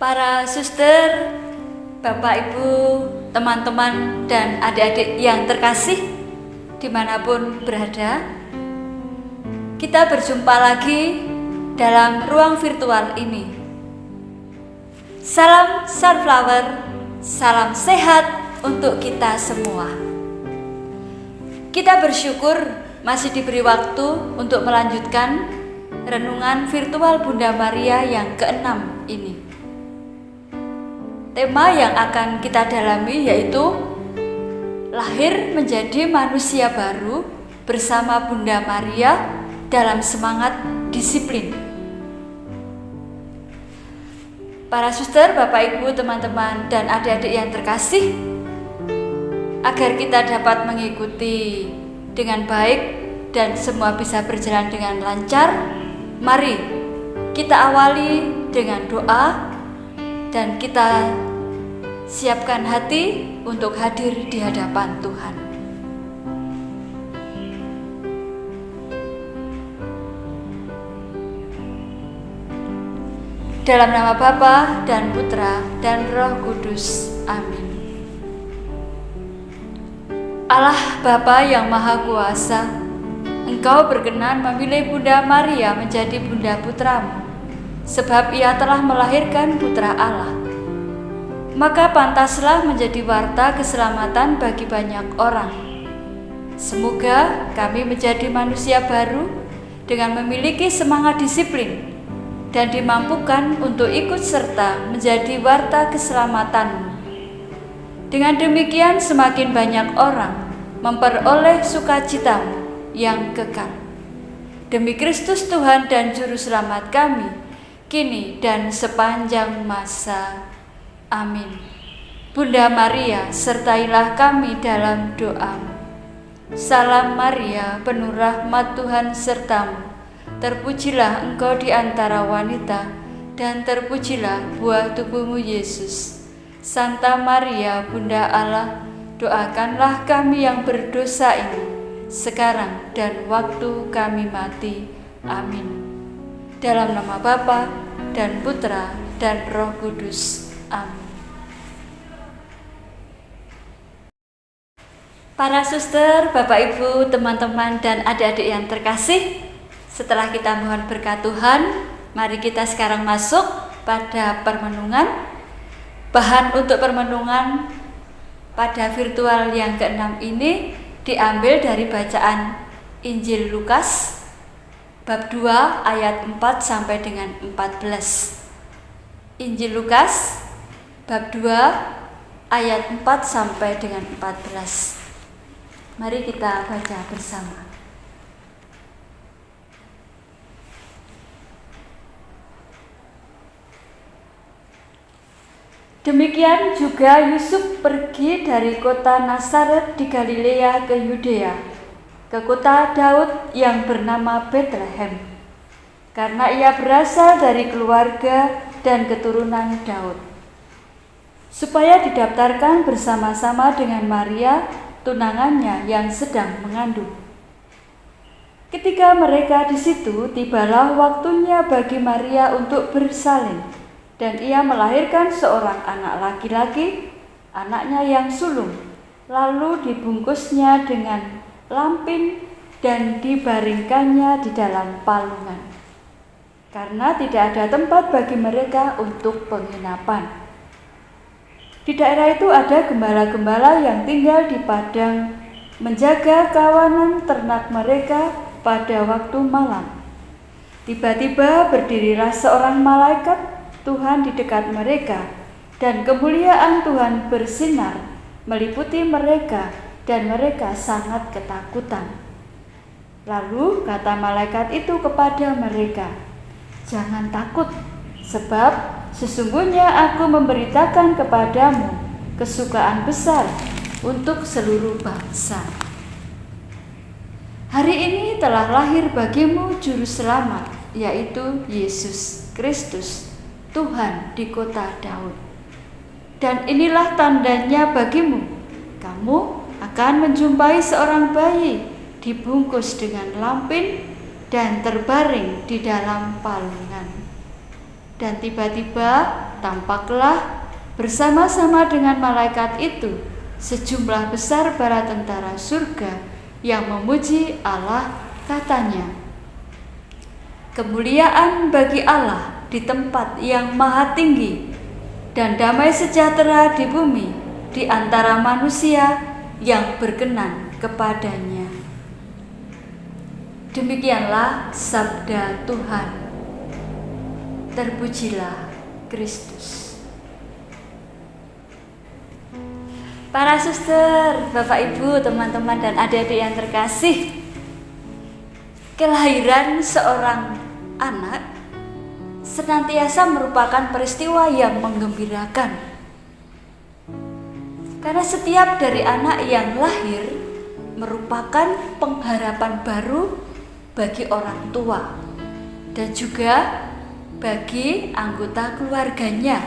Para suster, Bapak Ibu, teman-teman dan adik-adik yang terkasih dimanapun berada, kita berjumpa lagi dalam ruang virtual ini. Salam Sunflower, salam sehat untuk kita semua. Kita bersyukur masih diberi waktu untuk melanjutkan renungan virtual Bunda Maria yang ke-6 ini. Tema yang akan kita dalami yaitu lahir menjadi manusia baru bersama Bunda Maria dalam semangat disiplin. Para suster, Bapak Ibu, teman-teman dan adik-adik yang terkasih, agar kita dapat mengikuti dengan baik dan semua bisa berjalan dengan lancar, mari kita awali dengan doa dan kita siapkan hati untuk hadir di hadapan Tuhan. Dalam nama Bapa dan Putra dan Roh Kudus. Amin. Allah Bapa yang Maha Kuasa, Engkau berkenan memilih Bunda Maria menjadi Bunda Putramu, sebab ia telah melahirkan Putra Allah. Maka pantaslah menjadi warta keselamatan bagi banyak orang. Semoga kami menjadi manusia baru dengan memiliki semangat disiplin dan dimampukan untuk ikut serta menjadi warta keselamatan-Mu. Dengan demikian semakin banyak orang memperoleh sukacita-Mu yang kekal. Demi Kristus Tuhan dan Juru Selamat kami, kini dan sepanjang masa. Amin. Bunda Maria, sertailah kami dalam doa-Mu. Salam Maria, penuh rahmat Tuhan serta-Mu. Terpujilah Engkau di antara wanita, dan terpujilah buah tubuh-Mu Yesus. Santa Maria, Bunda Allah, doakanlah kami yang berdosa ini, sekarang dan waktu kami mati. Amin. Dalam nama Bapa dan Putra dan Roh Kudus. Amin. Para suster, Bapak Ibu, teman-teman dan adik-adik yang terkasih, setelah kita mohon berkat Tuhan, mari kita sekarang masuk pada permenungan. Bahan untuk permenungan pada virtual yang ke-6 ini diambil dari bacaan Injil Lukas bab 2 ayat 4 sampai dengan 14. Injil Lukas bab 2 ayat 4 sampai dengan 14. Mari kita baca bersama. Demikian juga Yusuf pergi dari kota Nazaret di Galilea ke Yudea, ke kota Daud yang bernama Betlehem, karena ia berasal dari keluarga dan keturunan Daud, supaya didaftarkan bersama-sama dengan Maria, tunangannya yang sedang mengandung. Ketika mereka di situ, tibalah waktunya bagi Maria untuk bersalin, dan ia melahirkan seorang anak laki-laki, anaknya yang sulung, lalu dibungkusnya dengan lampin dan dibaringkannya di dalam palungan, karena tidak ada tempat bagi mereka untuk penginapan. Di daerah itu ada gembala-gembala yang tinggal di padang, menjaga kawanan ternak mereka pada waktu malam. Tiba-tiba berdirilah seorang malaikat Tuhan di dekat mereka, dan kemuliaan Tuhan bersinar meliputi mereka, dan mereka sangat ketakutan. Lalu kata malaikat itu kepada mereka, "Jangan takut, sebab sesungguhnya aku memberitakan kepadamu kesukaan besar untuk seluruh bangsa. Hari ini telah lahir bagimu Juru Selamat, yaitu Yesus Kristus, Tuhan di kota Daud. Dan inilah tandanya bagimu, kamu akan menjumpai seorang bayi dibungkus dengan lampin dan terbaring di dalam palungan." Dan tiba-tiba tampaklah bersama-sama dengan malaikat itu sejumlah besar para tentara surga yang memuji Allah, katanya, "Kemuliaan bagi Allah di tempat yang maha tinggi, dan damai sejahtera di bumi di antara manusia yang berkenan kepadanya." Demikianlah sabda Tuhan. Terpujilah Kristus. Para suster, Bapak Ibu, teman-teman dan adik-adik yang terkasih, kelahiran seorang anak senantiasa merupakan peristiwa yang menggembirakan. Karena setiap dari anak yang lahir merupakan pengharapan baru bagi orang tua dan juga bagi anggota keluarganya,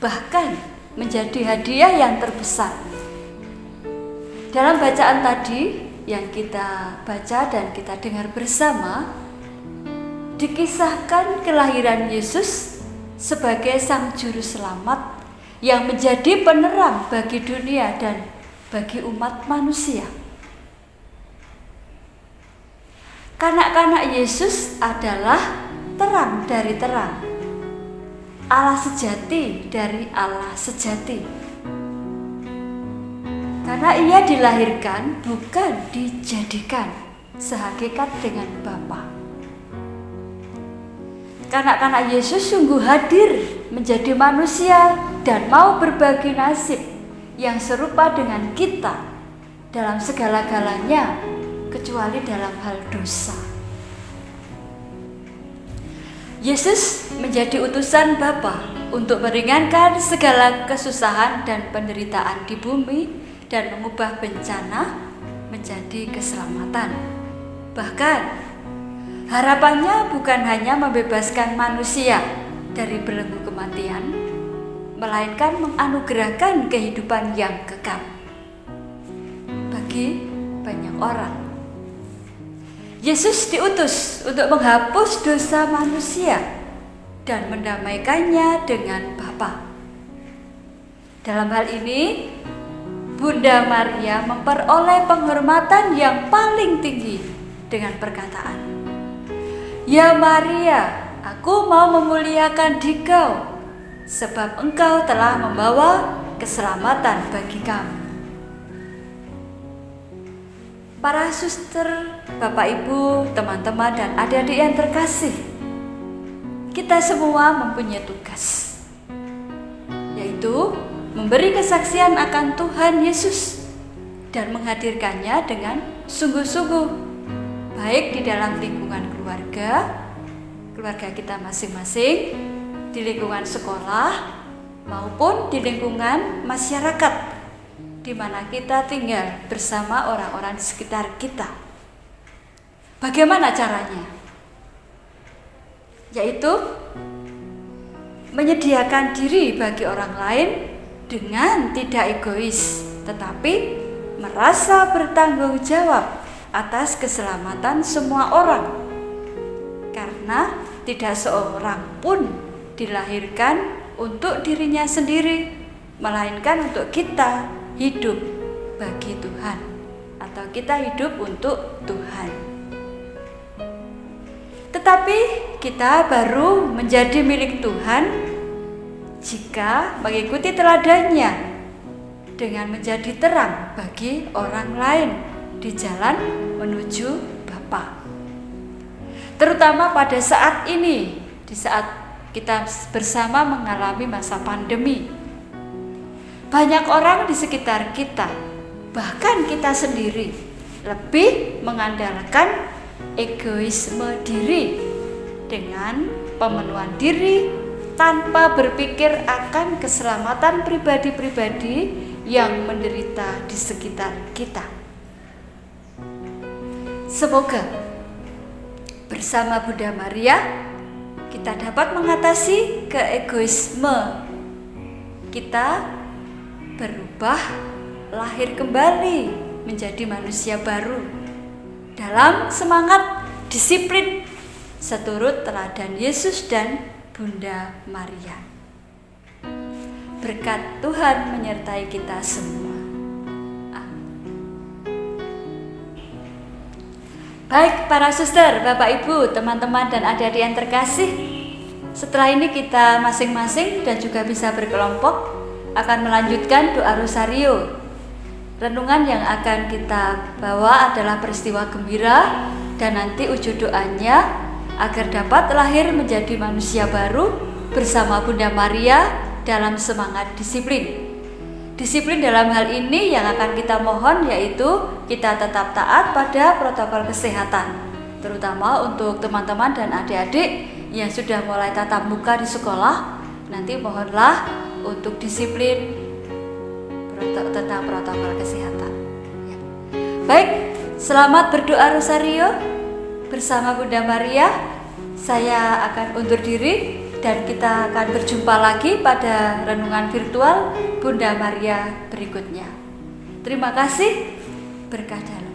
bahkan menjadi hadiah yang terbesar. Dalam bacaan tadi yang kita baca dan kita dengar bersama, dikisahkan kelahiran Yesus sebagai Sang Juru Selamat yang menjadi penerang bagi dunia dan bagi umat manusia. Kanak-kanak Yesus adalah terang dari terang, Allah sejati dari Allah sejati. Karena ia dilahirkan bukan dijadikan sehakikat dengan Bapa. Kanak-kanak Yesus sungguh hadir menjadi manusia dan mau berbagi nasib yang serupa dengan kita dalam segala-galanya, kecuali dalam hal dosa. Yesus menjadi utusan Bapa untuk meringankan segala kesusahan dan penderitaan di bumi dan mengubah bencana menjadi keselamatan. Bahkan harapannya bukan hanya membebaskan manusia dari belenggu kematian, melainkan menganugerahkan kehidupan yang kekal bagi banyak orang. Yesus diutus untuk menghapus dosa manusia dan mendamaikannya dengan Bapa. Dalam hal ini, Bunda Maria memperoleh penghormatan yang paling tinggi dengan perkataan, "Ya Maria, aku mau memuliakan Dikau, sebab Engkau telah membawa keselamatan bagi kami." Para suster, Bapak Ibu, teman-teman dan adik-adik yang terkasih, kita semua mempunyai tugas, yaitu memberi kesaksian akan Tuhan Yesus dan menghadirkannya dengan sungguh-sungguh, baik di dalam lingkungan keluarga kita masing-masing, di lingkungan sekolah, maupun di lingkungan masyarakat di mana kita tinggal bersama orang-orang di sekitar kita. Bagaimana caranya? Yaitu menyediakan diri bagi orang lain dengan tidak egois, tetapi merasa bertanggung jawab atas keselamatan semua orang. Karena tidak seorang pun dilahirkan untuk dirinya sendiri, melainkan untuk kita hidup bagi Tuhan, atau kita hidup untuk Tuhan. Tetapi kita baru menjadi milik Tuhan jika mengikuti teladannya dengan menjadi terang bagi orang lain di jalan menuju Bapa. Terutama pada saat ini, di saat kita bersama mengalami masa pandemi. Banyak orang di sekitar kita, bahkan kita sendiri, lebih mengandalkan egoisme diri dengan pemenuhan diri tanpa berpikir akan keselamatan pribadi-pribadi yang menderita di sekitar kita. Semoga bersama Bunda Maria kita dapat mengatasi keegoisme kita, berubah, lahir kembali menjadi manusia baru dalam semangat disiplin seturut teladan Yesus dan Bunda Maria. Berkat Tuhan menyertai kita semua. Baik para suster, Bapak Ibu, teman-teman dan adik-adik yang terkasih, setelah ini kita masing-masing dan juga bisa berkelompok akan melanjutkan doa rosario. Renungan yang akan kita bawa adalah peristiwa gembira dan nanti ujung doanya agar dapat lahir menjadi manusia baru bersama Bunda Maria dalam semangat disiplin. Disiplin dalam hal ini yang akan kita mohon yaitu kita tetap taat pada protokol kesehatan, terutama untuk teman-teman dan adik-adik yang sudah mulai tatap muka di sekolah. Nanti mohonlah untuk disiplin tentang protokol kesehatan. Ya. Baik, selamat berdoa rosario bersama Bunda Maria. Saya akan undur diri dan kita akan berjumpa lagi pada renungan virtual Bunda Maria berikutnya. Terima kasih, berkah dalam.